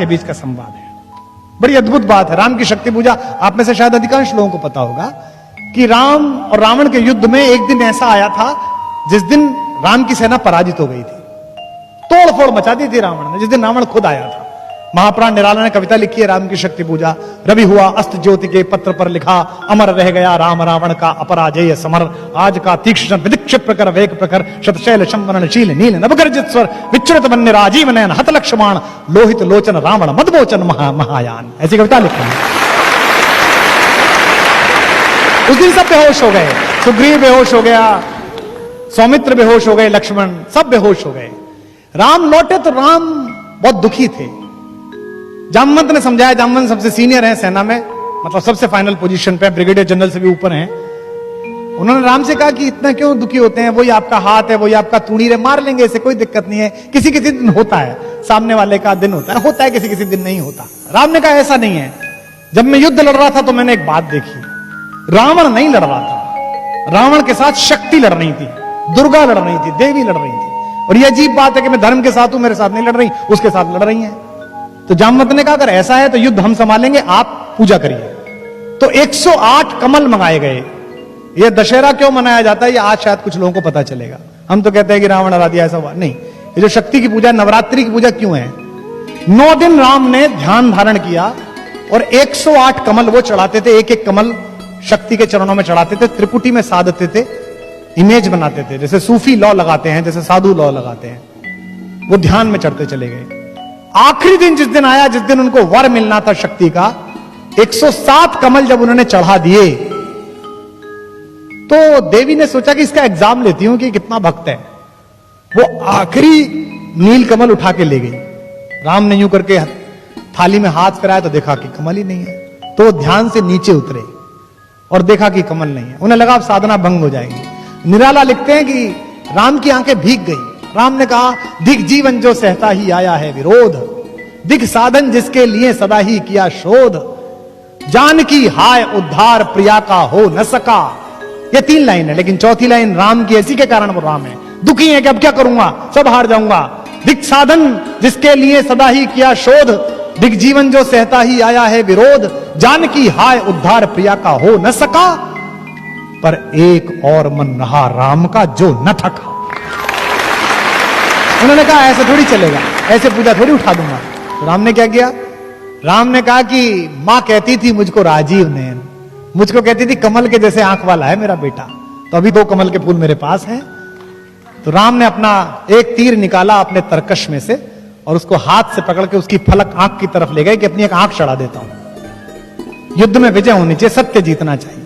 के बीच का संवाद है। बड़ी अद्भुत बात है। राम की शक्ति पूजा आप में से शायद अधिकांश लोगों को पता होगा कि राम और रावण के युद्ध में एक दिन ऐसा आया था जिस दिन राम की सेना पराजित हो गई थी, तोड़ फोड़ मचा दी थी रावण ने, जिस दिन रावण खुद आया था। महाप्राण निराला ने कविता लिखी है राम की शक्ति पूजा। रवि हुआ अस्त ज्योति के पत्र पर लिखा, अमर रह गया राम रावण का अपराजेय समर। आज का तीक्ष्ण विदिक्षित प्रकर वेग प्रखर, शतशैल शंवरणशील नील नवगर्जित स्वर, विच्युत वन्य राजीव नयन हत लक्ष्मण, लोहित लोचन रावण मदमोचन महायान। ऐसी कविता लिखी है। उस दिन सब बेहोश हो गए, सुग्रीव बेहोश हो गया, सौमित्र बेहोश हो गए, लक्ष्मण सब बेहोश हो गए। राम लौटे तो राम बहुत दुखी थे। जामवंत ने समझाया, जामवंत सबसे सीनियर है सेना में, मतलब सबसे फाइनल पोजीशन पे, ब्रिगेडियर जनरल से भी ऊपर हैं। उन्होंने राम से कहा कि इतना क्यों दुखी होते हैं, वही आपका हाथ है, वही आपका तूणीर है, मार लेंगे, इसे कोई दिक्कत नहीं है। किसी किसी दिन होता है, सामने वाले का दिन होता है किसी किसी दिन नहीं होता। राम ने कहा ऐसा नहीं है। जब मैं युद्ध लड़ रहा था तो मैंने एक बात देखी, रावण नहीं लड़ रहा था, रावण के साथ शक्ति लड़ रही थी, दुर्गा लड़ रही थी, देवी लड़ रही थी। और यह अजीब बात है कि मैं धर्म के साथ हूं, मेरे साथ नहीं लड़ रही, उसके साथ लड़ रही है। तो जामवंत ने कहा अगर ऐसा है तो युद्ध हम संभालेंगे, आप पूजा करिए। तो 108 कमल मंगाए गए। यह दशहरा क्यों मनाया जाता है, ये आज शायद कुछ लोगों को पता चलेगा। हम तो कहते हैं कि रावण हरा दिया, ऐसा हुआ नहीं। ये जो शक्ति की पूजा, नवरात्रि की पूजा क्यों है? 9 दिन राम ने ध्यान धारण किया और 108 कमल वो चढ़ाते थे, एक एक कमल शक्ति के चरणों में चढ़ाते थे, त्रिपुटी में साधते थे, इमेज बनाते थे, जैसे सूफी लौ लगाते हैं, जैसे साधु लौ लगाते हैं। वो ध्यान में चढ़ते चले गए। आखिरी दिन जिस दिन आया, जिस दिन उनको वर मिलना था शक्ति का, 107 कमल जब उन्होंने चढ़ा दिए तो देवी ने सोचा कि इसका एग्जाम लेती हूं कि कितना भक्त है। वो आखिरी नील कमल उठा के ले गई। राम ने यूं करके थाली में हाथ फिराया तो देखा कि कमल ही नहीं है। तो वो ध्यान से नीचे उतरे और देखा कि कमल नहीं है। उन्हें लगा अब साधना भंग हो जाएगी। निराला लिखते हैं कि राम की आंखें भीग गई। राम ने कहा दिख जीवन जो सहता ही आया है विरोध, दिख साधन जिसके लिए सदा ही किया शोध, जानकी हाय उद्धार प्रिया का हो न सका। ये 3 लाइन है, लेकिन चौथी लाइन राम की, ऐसी के कारण वो राम है। दुखी है कि अब क्या करूंगा, सब हार जाऊंगा। दिख साधन जिसके लिए सदा ही किया शोध, दिख जीवन जो सहता ही आया है विरोध, जानकी हाय उद्धार प्रिया का हो न सका। पर एक और मन रहा राम का जो न थका। उन्होंने कहा ऐसे थोड़ी चलेगा, ऐसे पूजा थोड़ी उठा दूंगा। तो राम ने क्या किया? राम ने कहा कि मां कहती थी मुझको राजीव नयन, मुझको कहती थी कमल के जैसे आंख वाला है मेरा बेटा, तो अभी 2 कमल के फूल मेरे पास हैं। तो राम ने अपना एक तीर निकाला अपने तरकश में से और उसको हाथ से पकड़ के उसकी फलक आंख की तरफ ले गए कि अपनी एक आंख चढ़ा देता हूं। युद्ध में विजय होनी चाहिए, सत्य जीतना चाहिए।